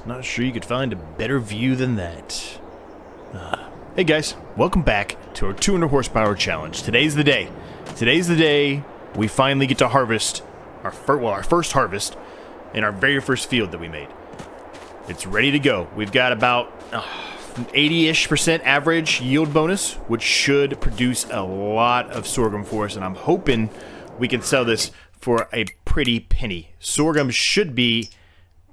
Not sure you could find a better view than that. Hey guys, welcome back to our 200 horsepower challenge. Today's the day. Today's the day we finally get to harvest our first harvest in our very first field that we made. It's ready to go. We've got about 80-ish% average yield bonus, which should produce a lot of sorghum for us, and I'm hoping we can sell this for a pretty penny. Sorghum should be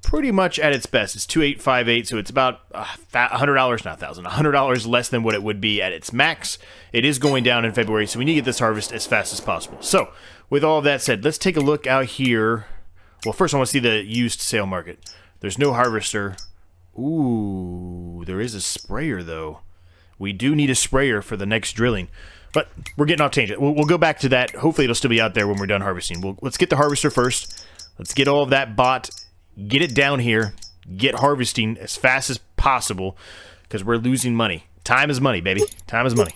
pretty much at its best. It's 2858, so it's about $100, not $1,000, $100 less than what it would be at its max. It is going down in February, so we need to get this harvest as fast as possible. So, with all of that said, let's take a look out here. Well, first I want to see the used sale market. There's no harvester. Ooh, there is a sprayer, though. We do need a sprayer for the next drilling. But we're getting off tangent. We'll go back to that. Hopefully it'll still be out there when we're done harvesting. Let's get the harvester first. Let's get all of that bought. Get it down here. Get harvesting as fast as possible because we're losing money. Time is money, baby. Time is money.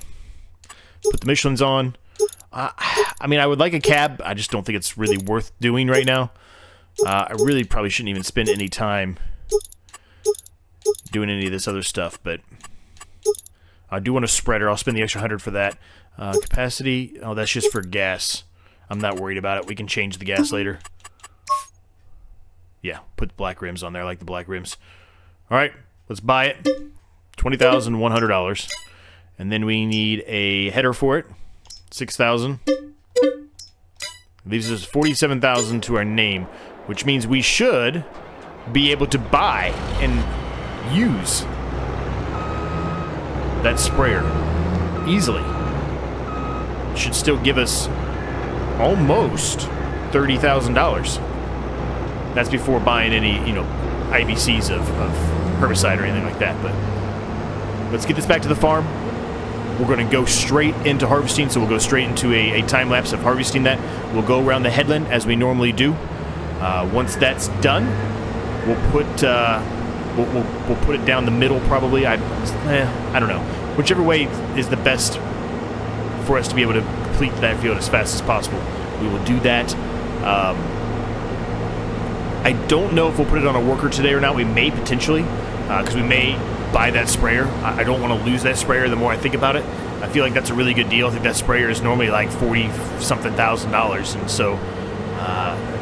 Put the Michelin's on. I mean, I would like a cab. I just don't think it's really worth doing right now. I really probably shouldn't even spend any time doing any of this other stuff, but I do want a spreader. I'll spend the extra 100 for that. Capacity, oh, that's just for gas. I'm not worried about it. We can change the gas later. Yeah, put black rims on there. I like the black rims. All right, let's buy it. $20,100. And then we need a header for it. $6,000. Leaves us $47,000 to our name, which means we should be able to buy and use that sprayer easily. It should still give us almost $30,000. That's before buying any, IBCs of herbicide or anything like that. But let's get this back to the farm. We're going to go straight into harvesting, so we'll go straight into a time-lapse of harvesting that. We'll go around the headland as we normally do. Once that's done, we'll put we'll put it down the middle probably. I don't know. Whichever way is the best for us to be able to complete that field as fast as possible, we will do that. I don't know if we'll put it on a worker today or not. We may potentially, because we may buy that sprayer. I don't want to lose that sprayer the more I think about it. I feel like that's a really good deal. I think that sprayer is normally like $40-something thousand, and so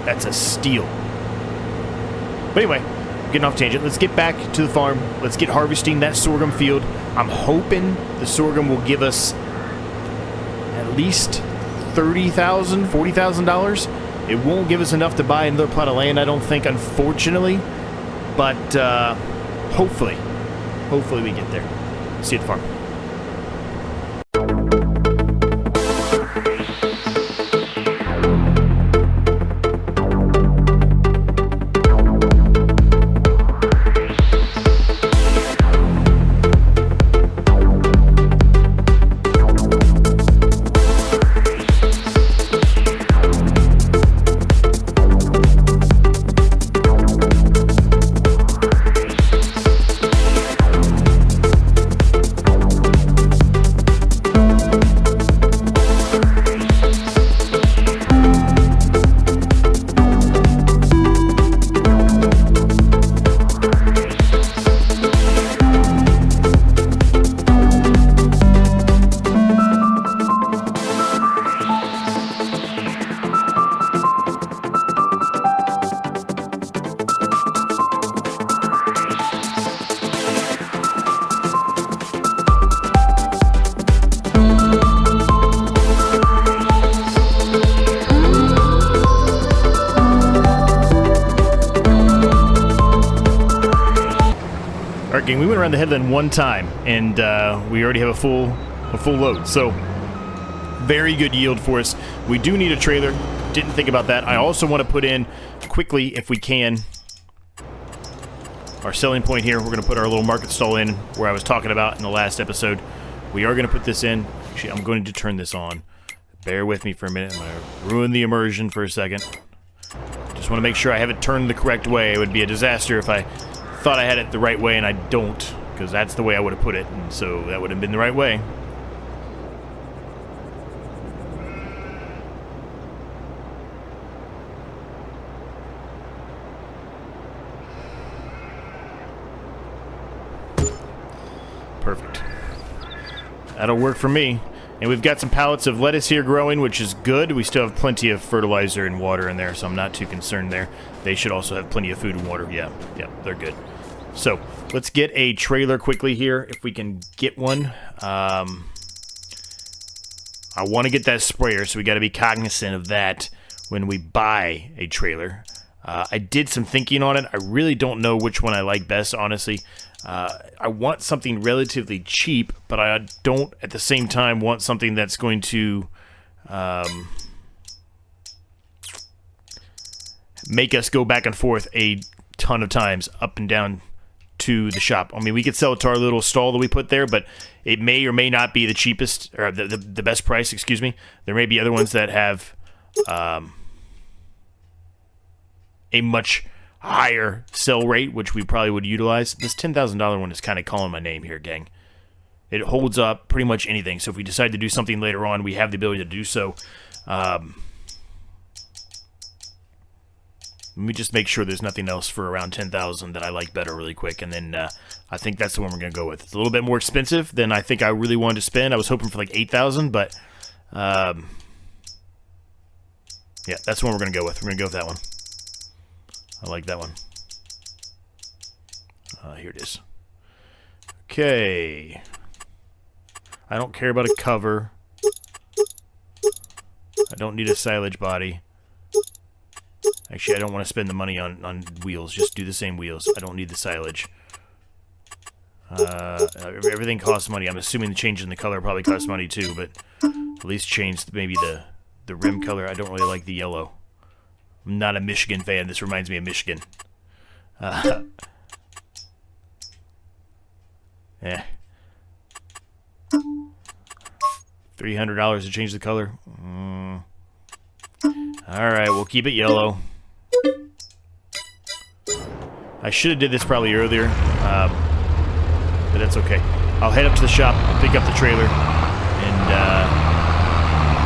that's a steal. But anyway, getting off tangent. Let's get back to the farm. Let's get harvesting that sorghum field. I'm hoping the sorghum will give us at least $30,000, $40,000. It won't give us enough to buy another plot of land, I don't think, unfortunately. But hopefully we get there. See you at the farm. We went around the headland one time, and we already have a full load. So, very good yield for us. We do need a trailer. Didn't think about that. I also want to put in quickly, if we can, our selling point here. We're going to put our little market stall in where I was talking about in the last episode. We are going to put this in. Actually, I'm going to turn this on. Bear with me for a minute. I'm going to ruin the immersion for a second. Just want to make sure I have it turned the correct way. It would be a disaster if I thought I had it the right way and I don't, because that's the way I would have put it, and so that would have been the right way. Perfect. That'll work for me. And we've got some pallets of lettuce here growing, which is good. We still have plenty of fertilizer and water in there, so I'm not too concerned there. They should also have plenty of food and water. Yeah, they're good. So, let's get a trailer quickly here, if we can get one. I want to get that sprayer, so we got to be cognizant of that when we buy a trailer. I did some thinking on it. I really don't know which one I like best, honestly. I want something relatively cheap, but I don't, at the same time, want something that's going to make us go back and forth a ton of times up and down to the shop. I mean, we could sell it to our little stall that we put there, but it may or may not be the cheapest, or the best price, excuse me. There may be other ones that have a much higher sell rate, which we probably would utilize. This $10,000 one is kind of calling my name here, gang. It holds up pretty much anything, so if we decide to do something later on, we have the ability to do so. Let me just make sure there's nothing else for around 10,000 that I like better really quick, and then I think that's the one we're going to go with. It's a little bit more expensive than I think I really wanted to spend. I was hoping for like 8,000, but yeah, that's the one we're going to go with. We're going to go with that one. I like that one. Here it is. Okay. I don't care about a cover. I don't need a silage body. Actually, I don't want to spend the money on wheels. Just do the same wheels. I don't need the silage. Everything costs money. I'm assuming the change in the color probably costs money too, but at least change maybe the rim color. I don't really like the yellow. I'm not a Michigan fan. This reminds me of Michigan. Yeah. $300 to change the color. Alright, we'll keep it yellow. I should have did this probably earlier, but that's okay. I'll head up to the shop, pick up the trailer, and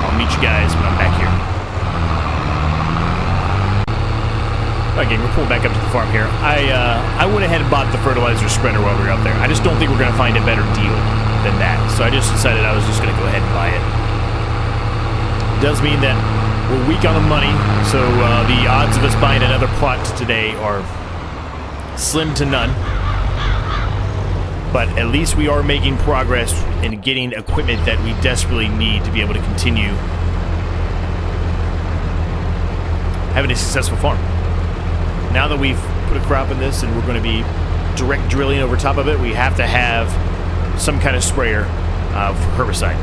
I'll meet you guys when I'm back here. Alright, gang, we're pulling back up to the farm here. I went ahead and bought the fertilizer spreader while we were out there. I just don't think we're going to find a better deal than that. So I just decided I was just going to go ahead and buy it. It does mean that we're weak on the money, so the odds of us buying another plot today are slim to none. But at least we are making progress in getting equipment that we desperately need to be able to continue having a successful farm. Now that we've put a crop in this and we're going to be direct drilling over top of it, we have to have some kind of sprayer for herbicide.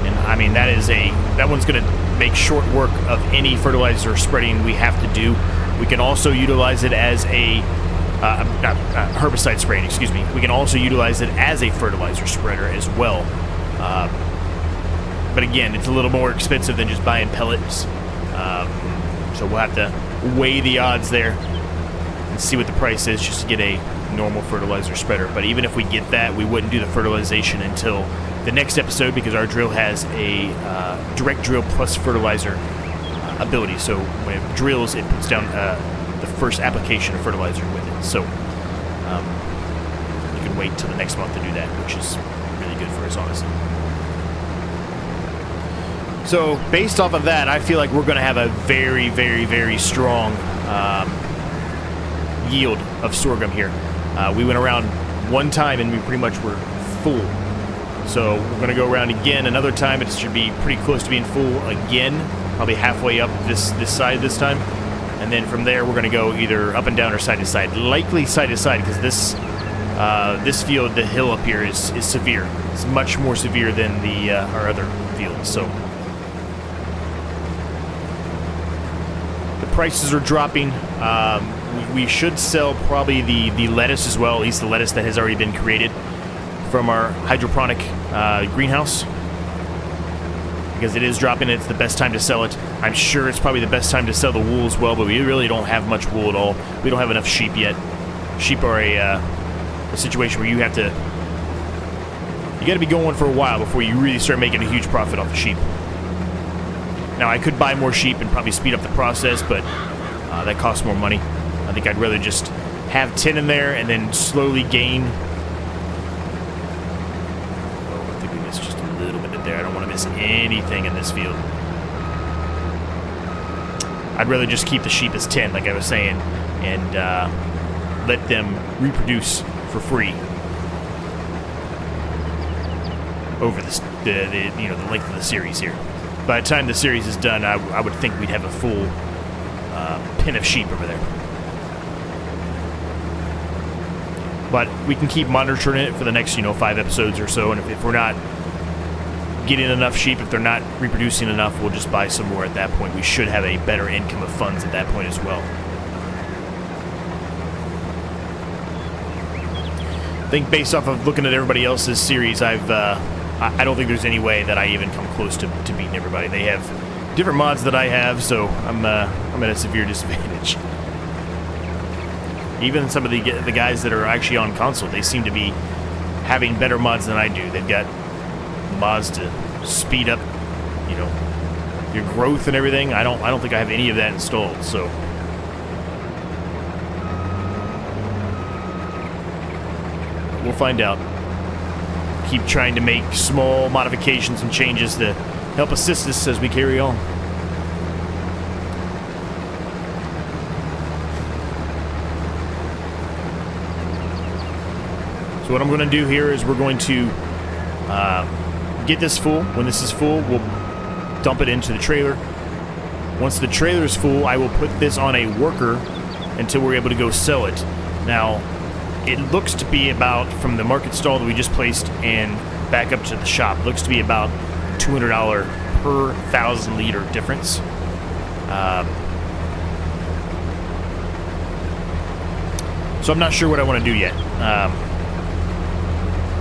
And I mean, that one's going to make short work of any fertilizer spreading we have to do. We can also utilize it as a herbicide spraying, excuse me. We can also utilize it as a fertilizer spreader as well. But again, it's a little more expensive than just buying pellets. So we'll have to weigh the odds there and see what the price is just to get a normal fertilizer spreader. But even if we get that, we wouldn't do the fertilization until the next episode because our drill has a direct drill plus fertilizer ability. So when it drills, it puts down the first application of fertilizer with it. So you can wait till the next month to do that, which is really good for us, honestly. So based off of that, I feel like we're going to have a very, very, very strong yield of sorghum here. We went around one time and we pretty much were full. So we're going to go around again another time. It should be pretty close to being full again, probably halfway up this side this time. And then from there, we're going to go either up and down or side to side. Likely side to side because this field, the hill up here, is severe. It's much more severe than our other fields. So the prices are dropping. We should sell probably the lettuce as well, at least the lettuce that has already been created from our hydroponic greenhouse, because it is dropping. It's the best time to sell it. I'm sure it's probably the best time to sell the wool as well, but we really don't have much wool at all. We don't have enough sheep yet. Sheep are a situation where you got to be going for a while before you really start making a huge profit off the sheep. Now, I could buy more sheep and probably speed up the process, but that costs more money. I think I'd rather just have 10 in there and then slowly gain reproduce anything in this field. I'd rather just keep the sheep as 10, like I was saying, and let them reproduce for free over the length of the series here. By the time the series is done, I would think we'd have a full pen of sheep over there. But we can keep monitoring it for the next 5 episodes or so, and if we're not getting enough sheep, if they're not reproducing enough, we'll just buy some more at that point. We should have a better income of funds at that point as well. I think based off of looking at everybody else's series, I don't think there's any way that I even come close to beating everybody. They have different mods that I have, so I'm at a severe disadvantage. Even some of the guys that are actually on console, they seem to be having better mods than I do. They've got mods to speed up, your growth and everything. I don't think I have any of that installed, so we'll find out. Keep trying to make small modifications and changes to help assist us as we carry on. So what I'm going to do here is we're going to get this full. When this is full, we'll dump it into the trailer. Once the trailer is full, I will put this on a worker until we're able to go sell it. Now, it looks to be about, from the market stall that we just placed and back up to the shop, looks to be about $200 per 1,000 liter difference. So I'm not sure what I want to do yet.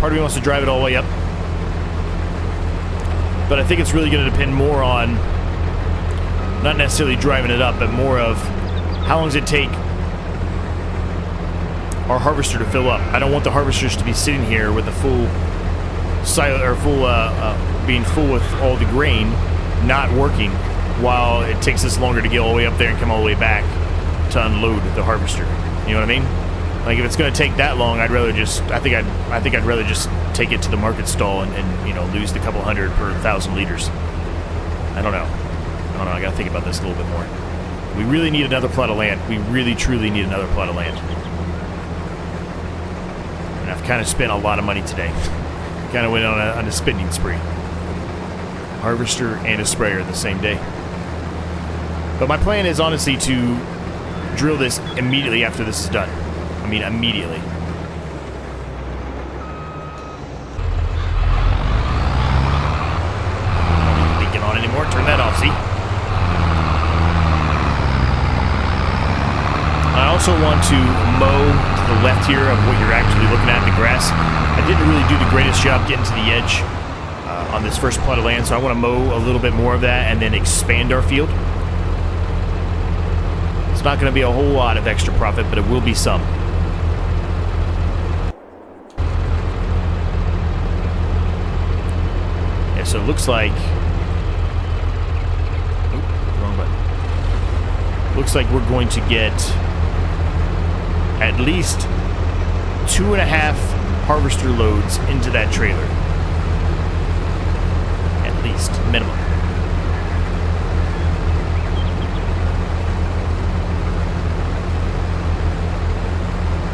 Part of me wants to drive it all the way up, but I think it's really going to depend more on not necessarily driving it up, but more of how long does it take our harvester to fill up. I don't want the harvesters to be sitting here with a full silo, or being full with all the grain, not working, while it takes us longer to get all the way up there and come all the way back to unload the harvester. You know what I mean? Like, if it's going to take that long, I'd rather just, I think I'd rather just take it to the market stall and lose the couple hundred per 1,000 liters. I don't know. I got to think about this a little bit more. We really need another plot of land. We really, truly need another plot of land. And I've kind of spent a lot of money today. Kind of went on a spending spree. Harvester and a sprayer the same day. But my plan is honestly to drill this immediately after this is done. I mean, immediately. Don't need to on anymore. Turn that off, see? I also want to mow to the left here of what you're actually looking at, the grass. I didn't really do the greatest job getting to the edge on this first plot of land, so I want to mow a little bit more of that and then expand our field. It's not going to be a whole lot of extra profit, but it will be some. Yeah, so it looks like... wrong button. Looks like we're going to get at least 2.5 harvester loads into that trailer. At least, minimum.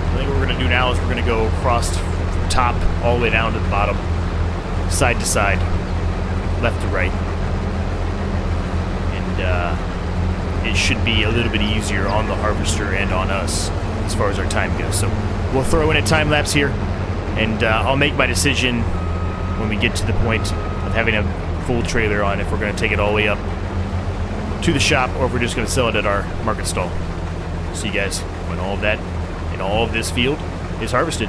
I think what we're going to do now is we're going to go across from top all the way down to the bottom, side to side, left to right. And it should be a little bit easier on the harvester and on us as far as our time goes. So we'll throw in a time lapse here, and I'll make my decision when we get to the point of having a full trailer on, if we're going to take it all the way up to the shop or if we're just going to sell it at our market stall. See you guys when all of that and all of this field is harvested.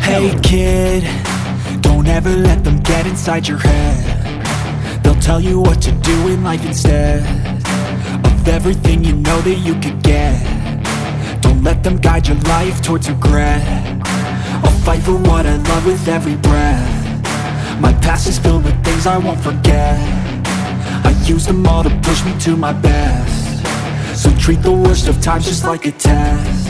Hey kid, don't ever let them get inside your head. They'll tell you what to do in life instead of everything you know that you could get. Don't let them guide your life towards regret. I'll fight for what I love with every breath. My past is filled with things I won't forget. I use them all to push me to my best. So treat the worst of times just like a test.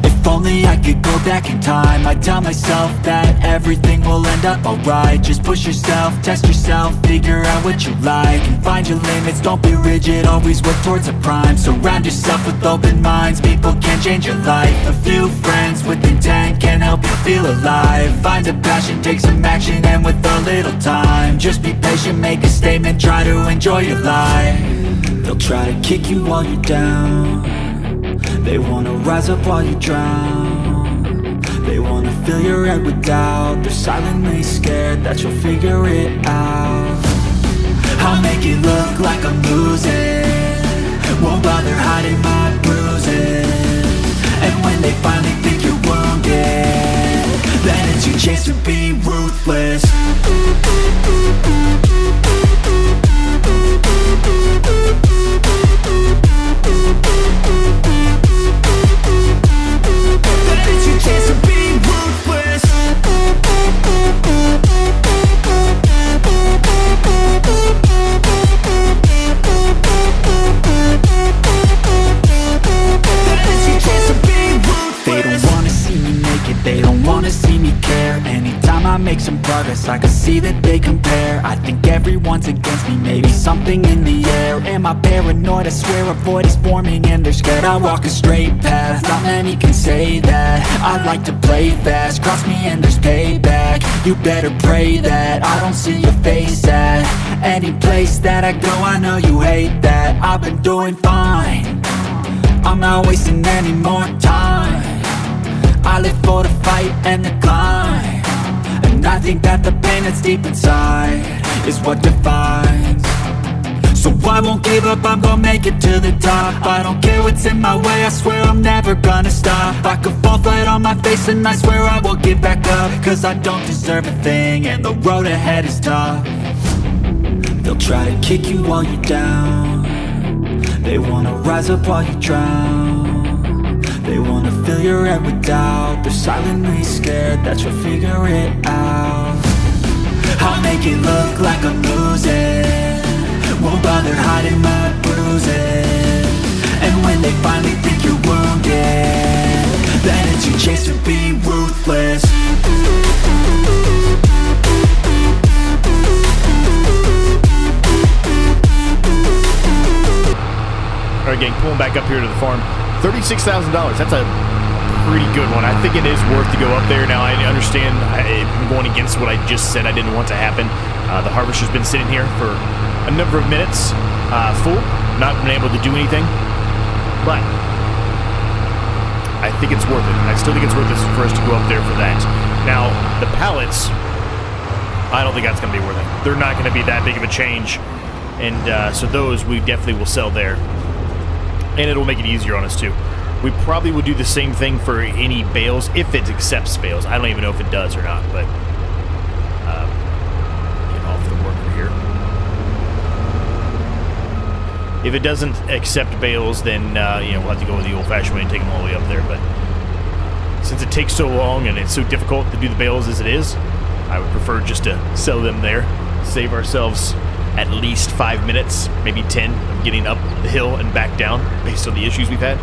If only I could go back in time, I'd tell myself that everything will end up alright. Just push yourself, test yourself, figure out what you like, and find your limits, don't be rigid, always work towards a prime. Surround yourself with open minds, people can change your life. A few friends with intent can help you feel alive. Find a passion, take some action, and with a little time, just be patient, make a statement, try to enjoy your life. They'll try to kick you while you're down, they wanna rise up while you drown. They wanna fill your head with doubt, they're silently scared that you'll figure it out. I'll make it look like I'm losing, won't bother hiding my bruises. And when they finally think you're wounded, then it's your chance to be ruthless. It's your chance to be ruthless. It's your chance to be ruthless. They don't wanna see me make it, they don't wanna see me care. Anytime I make some progress, I can see that they compare. I think everyone's against me, maybe something in the air. Am I paranoid? I swear a void is forming and they're scared. I walk a straight path, not many can say that. I like to play fast, cross me and there's payback. You better pray that I don't see your face at any place that I go. I know you hate that. I've been doing fine, I'm not wasting any more time. I live for the fight and the climb, and I think that the pain that's deep inside is what defines. So I won't give up, I'm gonna make it to the top. I don't care what's in my way, I swear I'm never gonna stop. I could fall flat on my face and I swear I will get back up, cause I don't deserve a thing and the road ahead is tough. They'll try to kick you while you're down, they wanna rise up while you drown. They wanna fill your head with doubt, they're silently scared that you'll figure it out. I'll make it look like I'm losing, won't bother hiding my bruises. And when they finally think you're wounded, then it's your chance to be ruthless. Alright gang, pulling back up here to the farm. $36,000, that's a pretty good one. I think it is worth to go up there. Now I understand I'm going against what I just said I didn't want to happen. The harvester's been sitting here for a number of minutes, full, not been able to do anything, but I think it's worth it. I still think it's worth it for us to go up there for that. Now, the pallets, I don't think that's going to be worth it. They're not going to be that big of a change, and so those we definitely will sell there, and it'll make it easier on us too. We probably would do the same thing for any bales, if it accepts bales. I don't even know if it does or not, but get off the worker here. If it doesn't accept bales, then you know, we'll have to go with the old-fashioned way and take them all the way up there. But since it takes so long and it's so difficult to do the bales as it is, I would prefer just to sell them there, save ourselves at least 5 minutes, maybe 10, of getting up the hill and back down based on the issues we've had.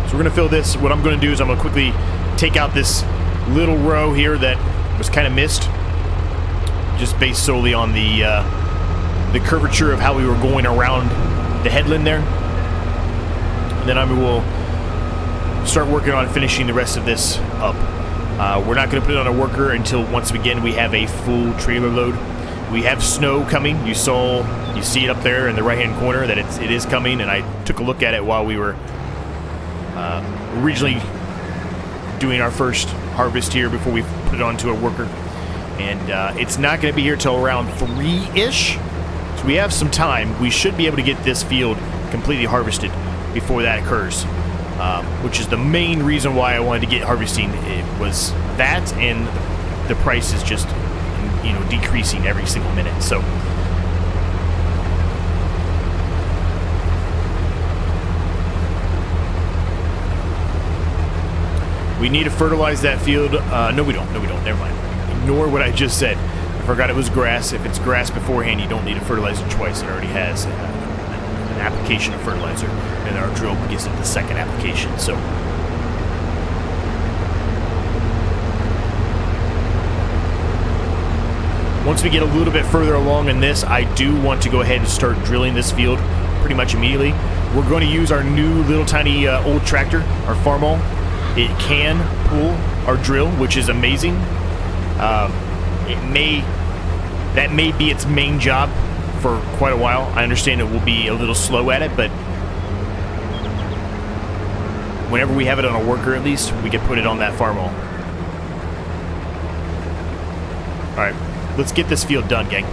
So we're going to fill this. What I'm going to do is I'm going to quickly take out this little row here that was kind of missed, just based solely on the curvature of how we were going around the headland there. And then I will start working on finishing the rest of this up. We're not going to put it on a worker until once again we have a full trailer load. We have snow coming. You see it up there in the right hand corner that it is coming, and I took a look at it while we were originally doing our first harvest here before we put it onto a worker. And it's not going to be here till around 3-ish, so we have some time. We should be able to get this field completely harvested before that occurs, which is the main reason why I wanted to get harvesting. It was that, and the price is just, you know, decreasing every single minute. So we need to fertilize that field. No, we don't. Never mind. Ignore what I just said. I forgot it was grass. If it's grass beforehand, you don't need a fertilizer twice. It already has an application of fertilizer, and our drill gives it the second application. So once we get a little bit further along in this, I do want to go ahead and start drilling this field pretty much immediately. We're going to use our new little tiny old tractor, our Farmall. It can pull our drill, which is amazing. That may be its main job for quite a while. I understand it will be a little slow at it, but whenever we have it on a worker, at least, we can put it on that Farmall. All right, let's get this field done, gang.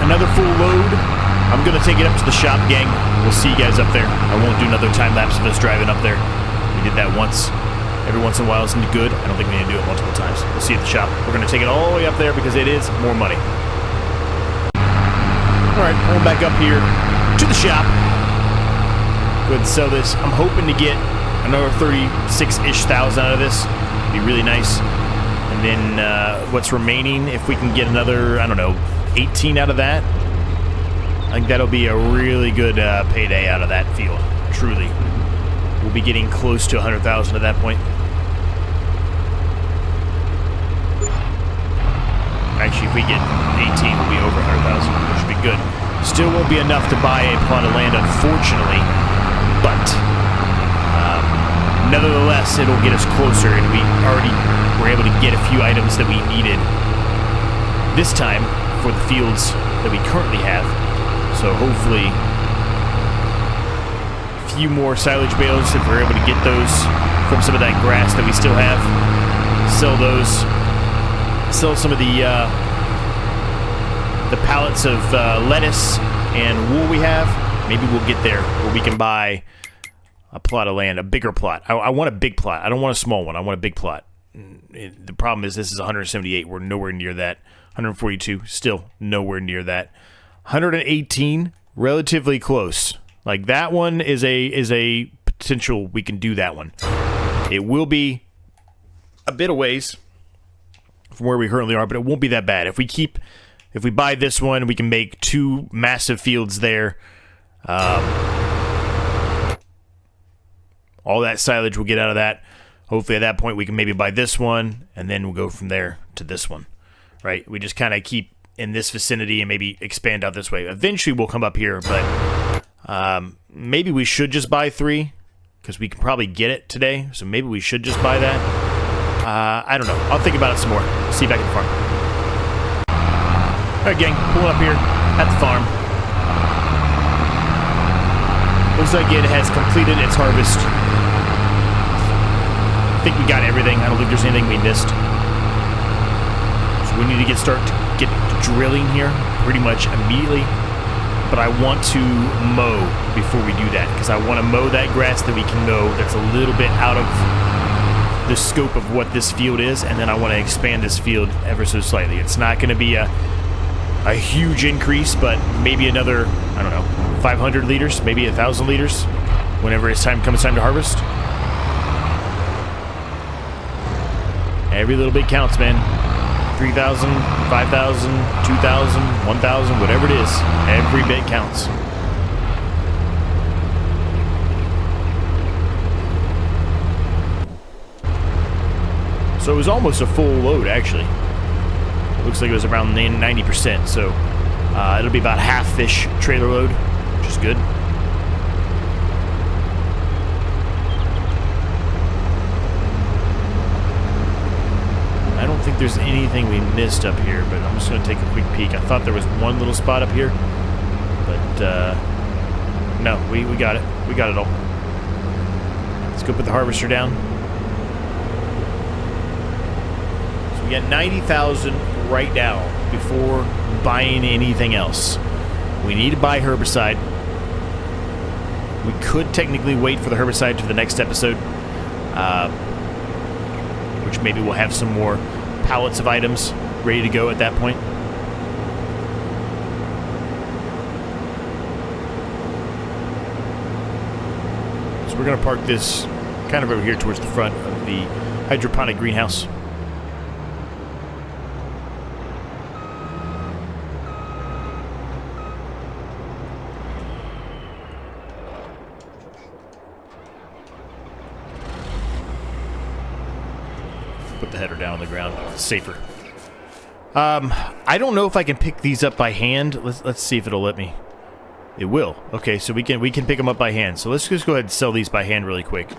Another full load. I'm going to take it up to the shop, gang. We'll see you guys up there. I won't do another time lapse of us driving up there. We did that once. Every once in a while isn't good. I don't think we need to do it multiple times. We'll see you at the shop. We're going to take it all the way up there because it is more money. Alright, pulling back up here to the shop. Go ahead and sell this. I'm hoping to get another 36-ish thousand out of this. It'd be really nice. And then what's remaining, if we can get another, I don't know, 18 out of that, I think that'll be a really good payday out of that field. Truly. We'll be getting close to 100,000 at that point. Actually, if we get 18, we'll be over 100,000, which should be good. Still won't be enough to buy a plot of land, unfortunately, but nevertheless, it'll get us closer, and we already were able to get a few items that we needed this time for the fields that we currently have. So hopefully a few more silage bales, if we're able to get those from some of that grass that we still have. Sell those. Sell some of the pallets of lettuce and wool we have. Maybe we'll get there where we can buy a plot of land, a bigger plot. I want a big plot. I don't want a small one. I want a big plot. The problem is this is 178. We're nowhere near that 142, still nowhere near that. 118, relatively close. Like that one is a potential. We can do that one. It will be a bit of ways from where we currently are, but it won't be that bad. If we buy this one, we can make 2 massive fields there. All that silage we'll get out of that. Hopefully at that point we can maybe buy this one, and then we'll go from there to this one. Right? We just kind of keep in this vicinity and maybe expand out this way. Eventually we'll come up here, but maybe we should just buy 3, because we can probably get it today, so maybe we should just buy that. I don't know. I'll think about it some more. See you back at the farm. Alright gang, pulling up here at the farm. Looks like it has completed its harvest. I think we got everything. I don't think there's anything we missed. So we need to get drilling here pretty much immediately. But I want to mow before we do that, because I want to mow that grass that we can mow that's a little bit out of the scope of what this field is, and then I want to expand this field ever so slightly. It's not going to be a huge increase, but maybe another, I don't know, 500 liters, maybe 1,000 liters whenever it's time to harvest. Every little bit counts, man. 3,000, 5,000, 2,000, 1,000, whatever it is, every bit counts. So it was almost a full load, actually. Looks like it was around 90%, so it'll be about half-ish trailer load, which is good. I don't think there's anything we missed up here, but I'm just going to take a quick peek. I thought there was one little spot up here, but no, we got it. We got it all. Let's go put the harvester down. So we got 90,000 right now before buying anything else. We need to buy herbicide. We could technically wait for the herbicide to the next episode, which maybe we'll have some more pallets of items ready to go at that point. So we're going to park this kind of over here towards the front of the hydroponic greenhouse. Put the header down on the ground. It's safer. I don't know if I can pick these up by hand. Let's see if it'll let me. It will. Okay, so we can pick them up by hand. So let's just go ahead and sell these by hand really quick.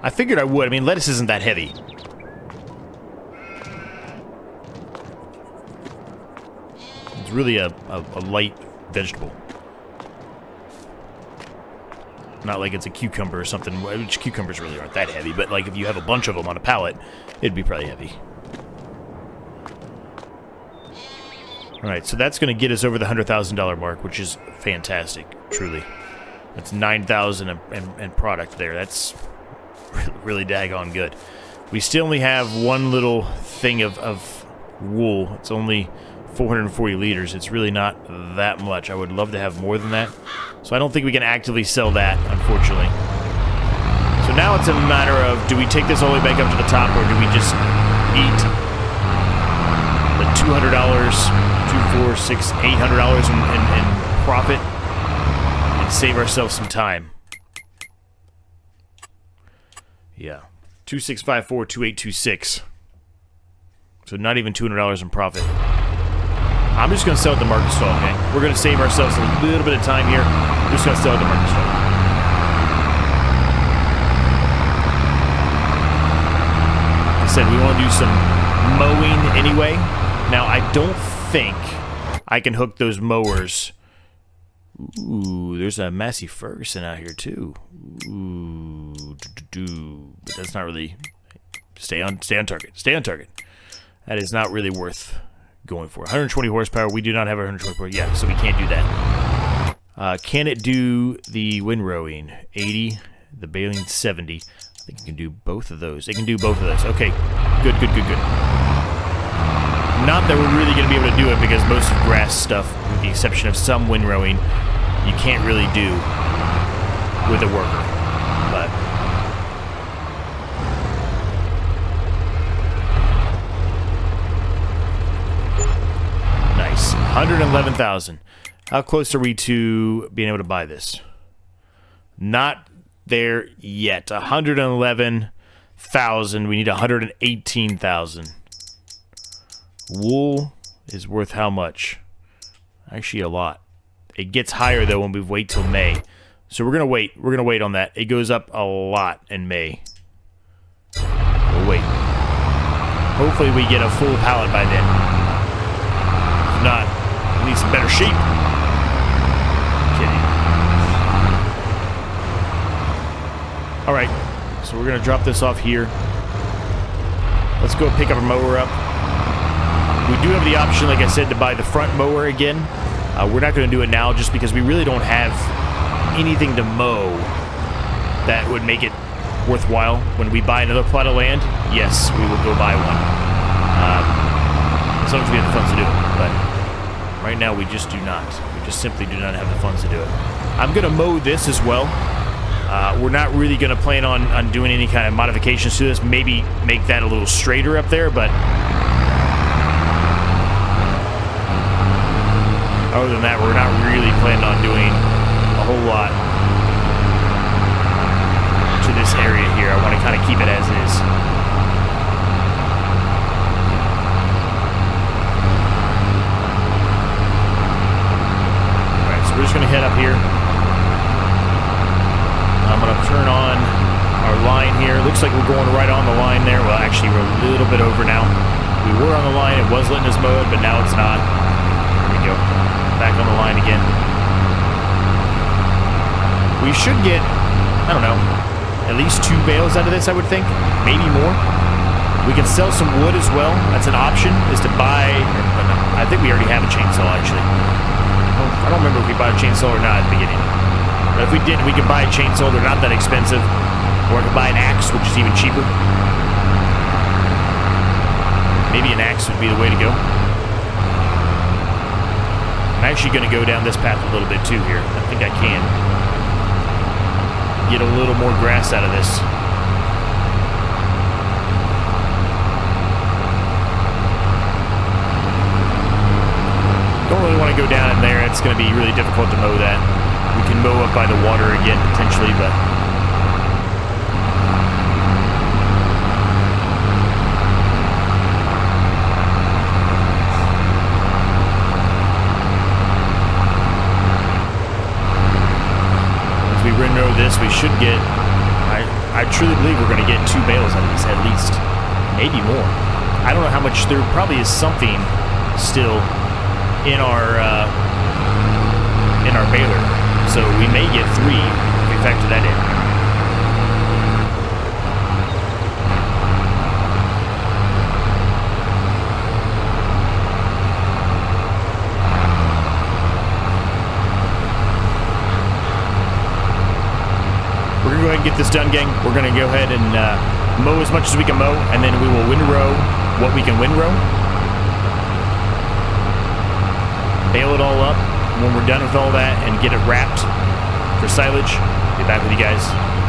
I figured I would. I mean, lettuce isn't that heavy. It's really a light vegetable. Not like it's a cucumber or something, which cucumbers really aren't that heavy, but like if you have a bunch of them on a pallet, it'd be probably heavy. Alright, so that's going to get us over the $100,000 mark, which is fantastic, truly. That's 9,000 and product there. That's really daggone good. We still only have one little thing of wool. It's only 440 liters. It's really not that much. I would love to have more than that. So I don't think we can actively sell that, unfortunately. So now it's a matter of, do we take this all the way back up to the top, or do we just eat the $200, $800 in profit and save ourselves some time? Yeah. 2654 2826. So not even $200 in profit. I'm just going to sell at the market stall, okay? We're going to save ourselves a little bit of time here. We're just going to sell at the market stall. Like I said, we want to do some mowing anyway. Now, I don't think I can hook those mowers. Ooh, there's a Massey Ferguson out here, too. Ooh, but that's not really... Stay on target. Stay on target. That is not really worth going for. 120 horsepower. We do not have 120 horsepower. Yeah, so we can't do that. Can it do the windrowing? 80. The baling 70. I think it can do both of those. It can do both of those. Okay. Good. Not that we're really going to be able to do it because most of grass stuff, with the exception of some windrowing, you can't really do with a worker. But nice. 111,000. How close are we to being able to buy this? Not there yet. 111,000. We need 118,000. Wool is worth how much? Actually, a lot. It gets higher, though, when we wait till May. So we're going to wait. We're going to wait on that. It goes up a lot in May. We'll wait. Hopefully we get a full pallet by then. If not, we need some better sheep. Kidding. Alright. So we're going to drop this off here. Let's go pick up our mower up. We do have the option, like I said, to buy the front mower again. We're not going to do it now just because we really don't have anything to mow that would make it worthwhile. When we buy another plot of land, yes, we will go buy one. As long as we have the funds to do it. But right now, we just do not. We just simply do not have the funds to do it. I'm going to mow this as well. We're not really going to plan on doing any kind of modifications to this. Maybe make that a little straighter up there, but other than that, we're not really planning on doing a whole lot to this area here. I want to kind of keep it as is. Alright, so we're just going to head up here. I'm going to turn on our line here. Looks like we're going right on the line there. Well, actually, we're a little bit over now. We were on the line. It was letting us mow it, but now it's not. There we go. Back on the line again. We should get, I don't know, at least 2 bales out of this, I would think. Maybe more. We can sell some wood as well. That's an option, is to buy, I think we already have a chainsaw, actually. I don't remember if we bought a chainsaw or not at the beginning. But if we did, we could buy a chainsaw. They're not that expensive. Or I could buy an axe, which is even cheaper. Maybe an axe would be the way to go. I'm actually going to go down this path a little bit too here. I think I can get a little more grass out of this. Don't really want to go down in there. It's going to be really difficult to mow that. We can mow up by the water again potentially, but windrow this, we should get, I truly believe we're going to get 2 bales out of this at least. Maybe more. I don't know how much. There probably is something still in our baler. So we may get 3 if we factor that in. We're going to go ahead and get this done, gang. We're going to go ahead and mow as much as we can mow, and then we will windrow what we can windrow. Bale it all up when we're done with all that and get it wrapped for silage. Get back with you guys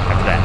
after that.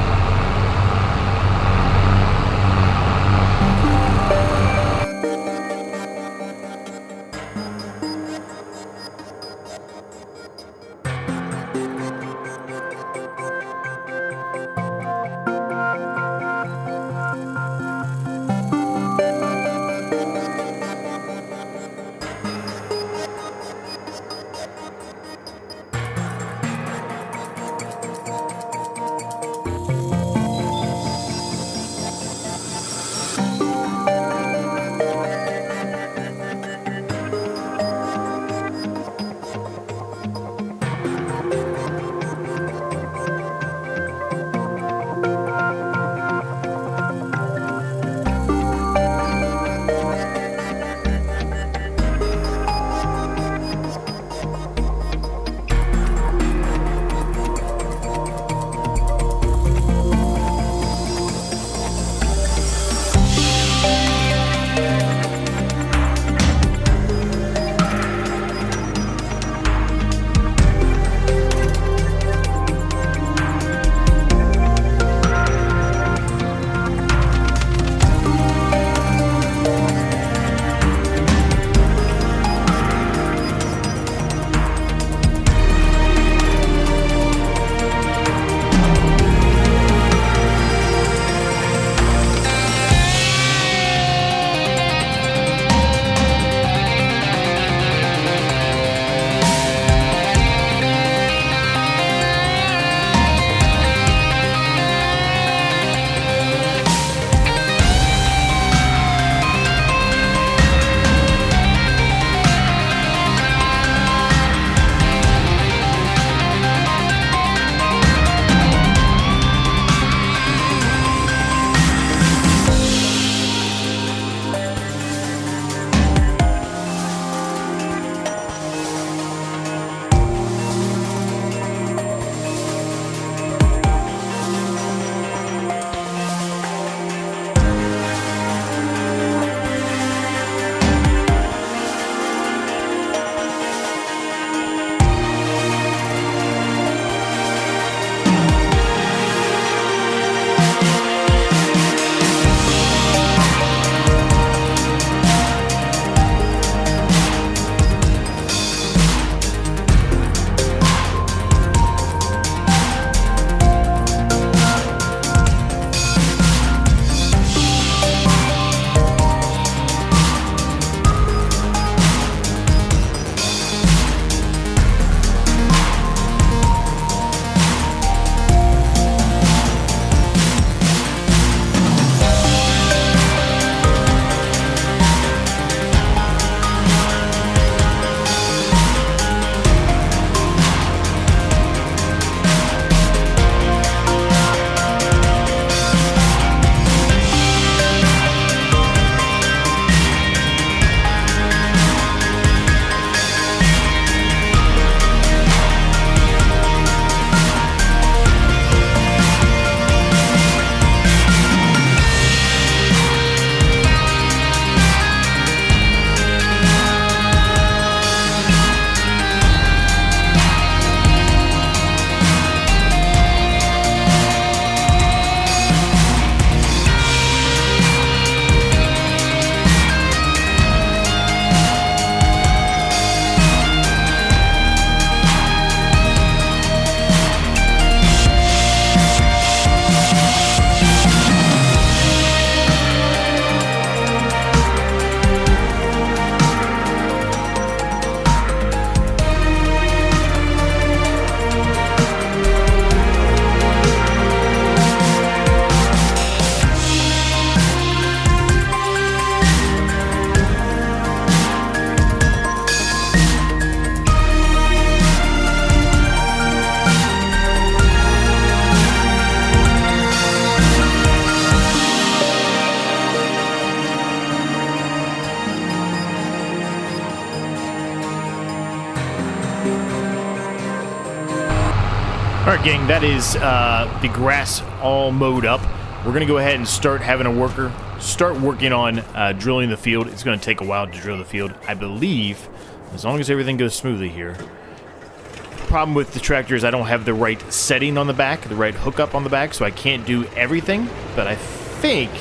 Alright, gang, that is the grass all mowed up. We're going to go ahead and start having a worker start working on drilling the field. It's going to take a while to drill the field, I believe, as long as everything goes smoothly here. The problem with the tractor is I don't have the right setting on the back, the right hookup on the back, so I can't do everything, but I think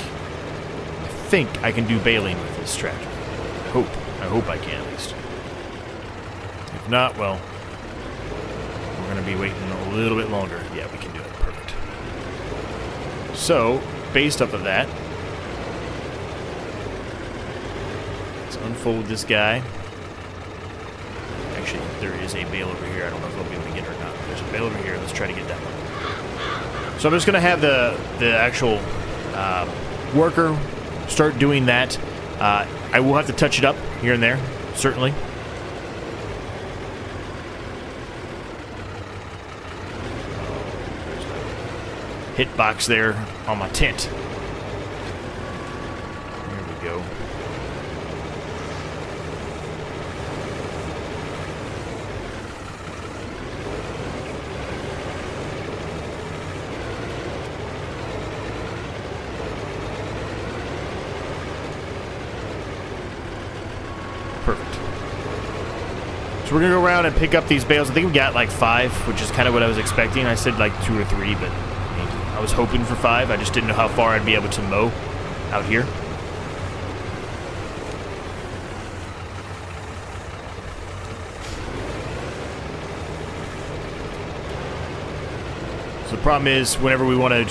I can do baling with this tractor. I hope I can, at least. If not, well, we're going to be waiting a little bit longer. Yeah, we can do it. Perfect. So, based off of that, let's unfold this guy. Actually, there is a bale over here. I don't know if I'll be able to get it or not. There's a bale over here. Let's try to get that one. So I'm just going to have the actual worker start doing that. I will have to touch it up here and there, certainly. Hitbox there on my tent. There we go. Perfect. So we're gonna go around and pick up these bales. I think we got like 5, which is kind of what I was expecting. I said like 2 or 3, but I was hoping for 5. I just didn't know how far I'd be able to mow out here. So the problem is when we want to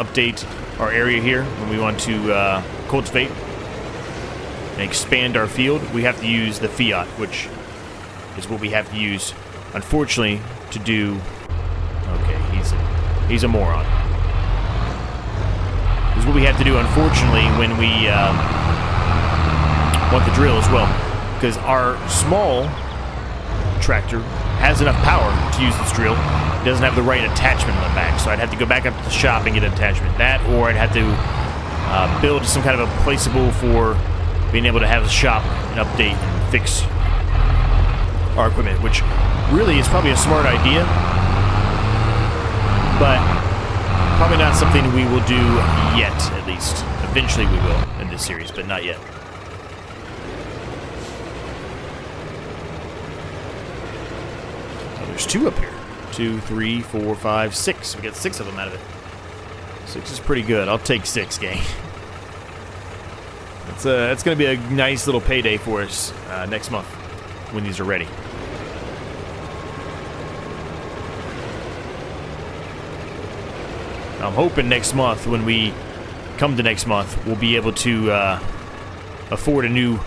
update our area here, when we want to cultivate and expand our field, we have to use the Fiat, which is what we have to use, unfortunately, to do. Okay, he's a moron. This is what we have to do, unfortunately, when we want the drill as well, because our small tractor has enough power to use this drill. It doesn't have the right attachment on the back, so I'd have to go back up to the shop and get an attachment. That, or I'd have to build some kind of a placeable for being able to have the shop and update and fix our equipment, which really is probably a smart idea, but probably not something we will do yet, at least. Eventually we will in this series, but not yet. Oh, there's 2 up here. 2, 3, 4, 5, 6. We got 6 of them out of it. 6 is pretty good. I'll take 6, gang. It's going to be a nice little payday for us next month when these are ready. I'm hoping next month, when we come to next month, we'll be able to afford a new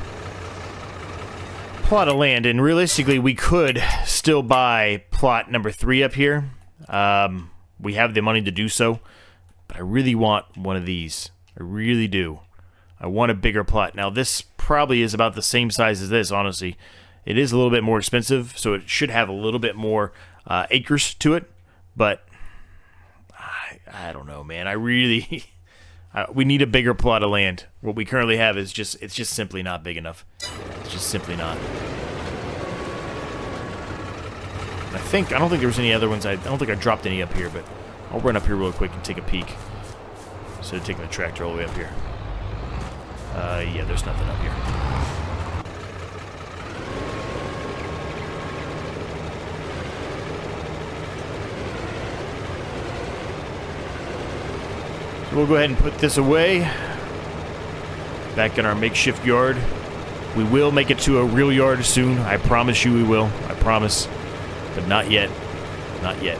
plot of land. And realistically, we could still buy plot number 3 up here. We have the money to do so. But I really want one of these. I really do. I want a bigger plot. Now, this probably is about the same size as this, honestly. It is a little bit more expensive, so it should have a little bit more acres to it. But I don't know, man. I really... we need a bigger plot of land. What we currently have is it's just simply not big enough. It's just simply not. I don't think there was any other ones. I don't think I dropped any up here, but I'll run up here real quick and take a peek. Instead of taking the tractor all the way up here. Yeah, there's nothing up here. So we'll go ahead and put this away. Back in our makeshift yard. We will make it to a real yard soon. I promise you we will. I promise. But not yet. Not yet.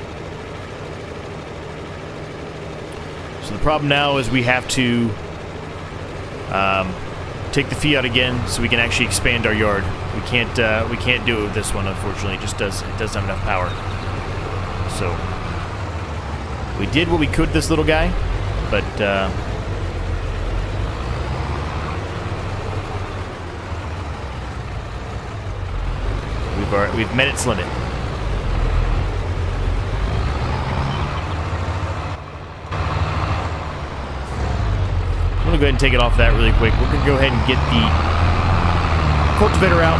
So the problem now is we have to take the Fiat again so we can actually expand our yard. We can't do it with this one, unfortunately. It doesn't have enough power. So we did what we could with this little guy, but we've met its limit. I'm going to go ahead and take it off that really quick. We're going to go ahead and get the cultivator out.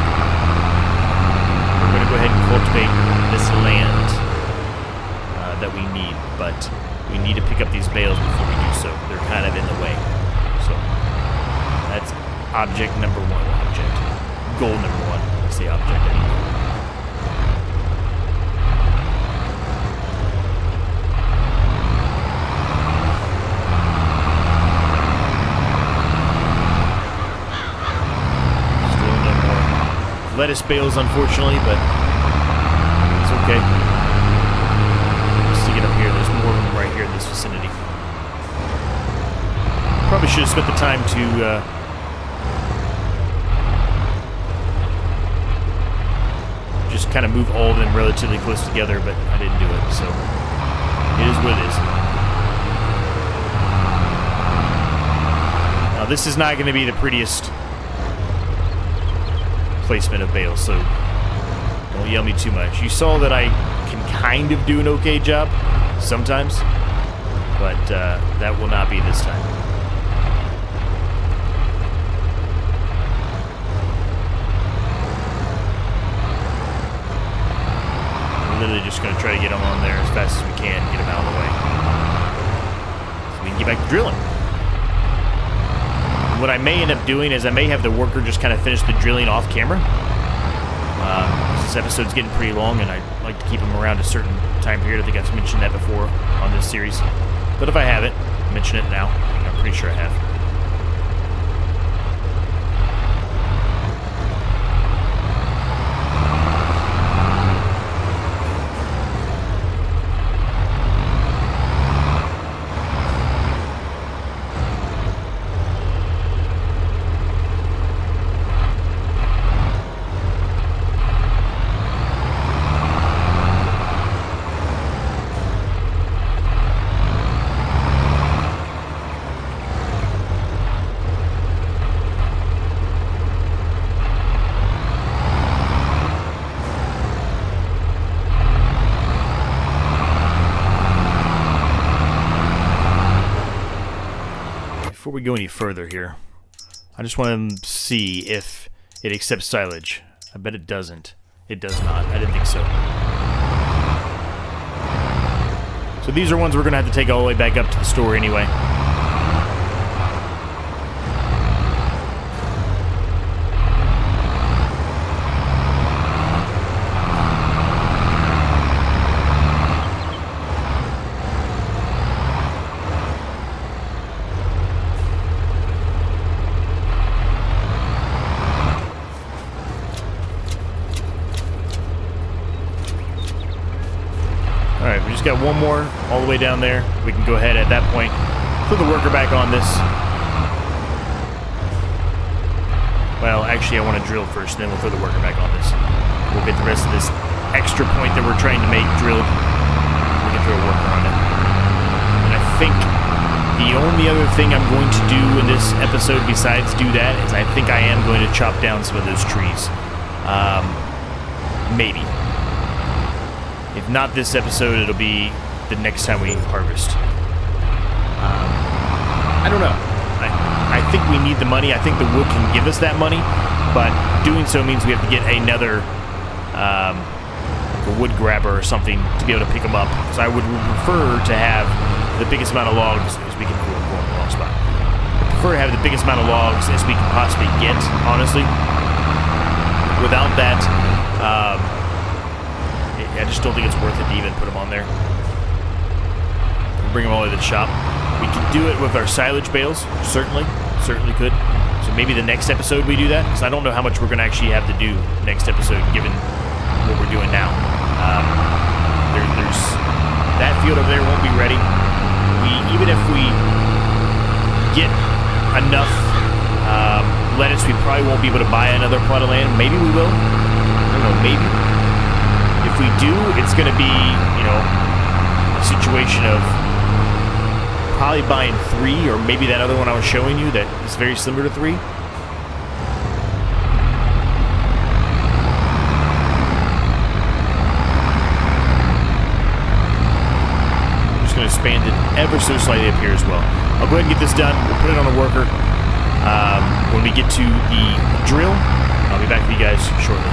We're going to go ahead and cultivate this land. need to pick up these bales before we do so. They're kind of in the way. So that's object number one. Goal number one. I say object anymore. Lettuce bales, unfortunately, but it's okay. Just to get up here, there's more of them right here in this vicinity. Probably should have spent the time to just kind of move all of them relatively close together, but I didn't do it, so it is what it is. Now, this is not going to be the prettiest placement of bales, so don't yell me too much. You saw that I can kind of do an okay job sometimes, but that will not be this time. We're literally just going to try to get them on there as fast as we can, get them out of the way, so we can get back to drilling. What I may end up doing is I may have the worker just kind of finish the drilling off camera. This episode's getting pretty long, and I like to keep them around a certain time period. I think I've mentioned that before on this series. But if I haven't, mention it now. I'm pretty sure I have. Before we go any further here, I just want to see if it accepts silage. I bet it doesn't. It does not. I didn't think so. So these are ones we're going to have to take all the way back up to the store anyway. Alright, we just got one more all the way down there. We can go ahead at that point, put the worker back on this. Well, actually I want to drill first, then we'll throw the worker back on this. We'll get the rest of this extra point that we're trying to make drilled. We can throw a worker on it. And I think the only other thing I'm going to do in this episode besides do that is I think I am going to chop down some of those trees. Maybe. If not this episode, it'll be the next time we harvest. I don't know. I think we need the money. I think the wood can give us that money, but doing so means we have to get another a wood grabber or something to be able to pick them up. Because I would prefer to have the biggest amount of logs as we can go in the wrong spot. I prefer to have the biggest amount of logs as we can possibly get, honestly. Without that, I just don't think it's worth it to even put them on there. Bring them all the way to the shop. We could do it with our silage bales, certainly could. So maybe the next episode we do that, because I don't know how much we're going to actually have to do next episode, given what we're doing now. There's that field over there won't be ready. Even if we get enough lettuce, we probably won't be able to buy another plot of land. Maybe we will. I don't know. Maybe. If we do, it's going to be, a situation of probably buying 3, or maybe that other one I was showing you that is very similar to 3. I'm just going to expand it ever so slightly up here as well. I'll go ahead and get this done. We'll put it on a worker. When we get to the drill, I'll be back with you guys shortly.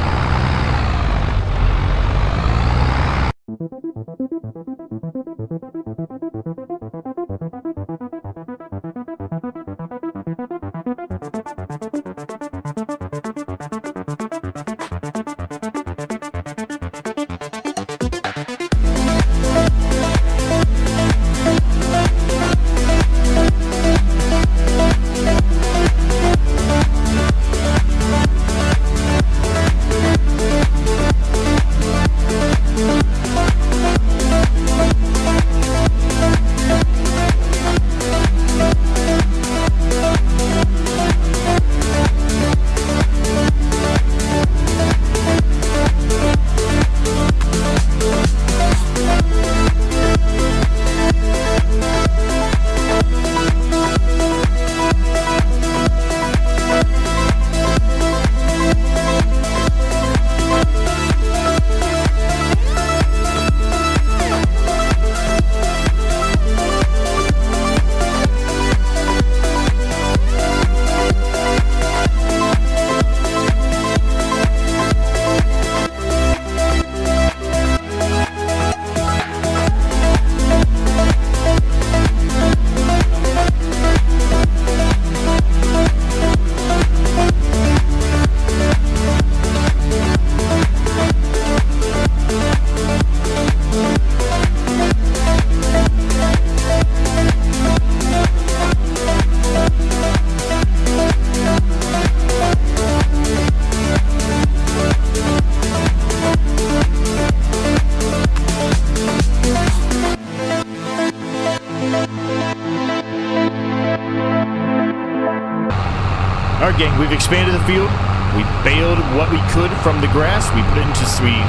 All right, gang, we've expanded the field. We baled what we could from the grass. We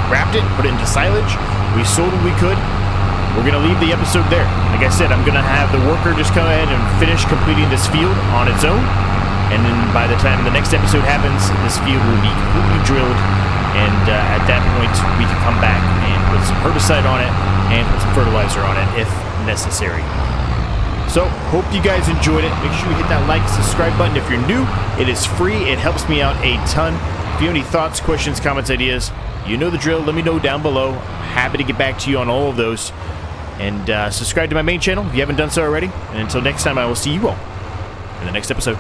wrapped it, put it into silage. We sold what we could. We're going to leave the episode there. Like I said, I'm going to have the worker just come ahead and finish completing this field on its own. And then by the time the next episode happens, this field will be completely drilled. And at that point, we can come back and put some herbicide on it and put some fertilizer on it if necessary. So, hope you guys enjoyed it. Make sure you hit that like and subscribe button if you're new. It is free. It helps me out a ton. If you have any thoughts, questions, comments, ideas, you know the drill. Let me know down below. Happy to get back to you on all of those. And subscribe to my main channel if you haven't done so already. And until next time, I will see you all in the next episode.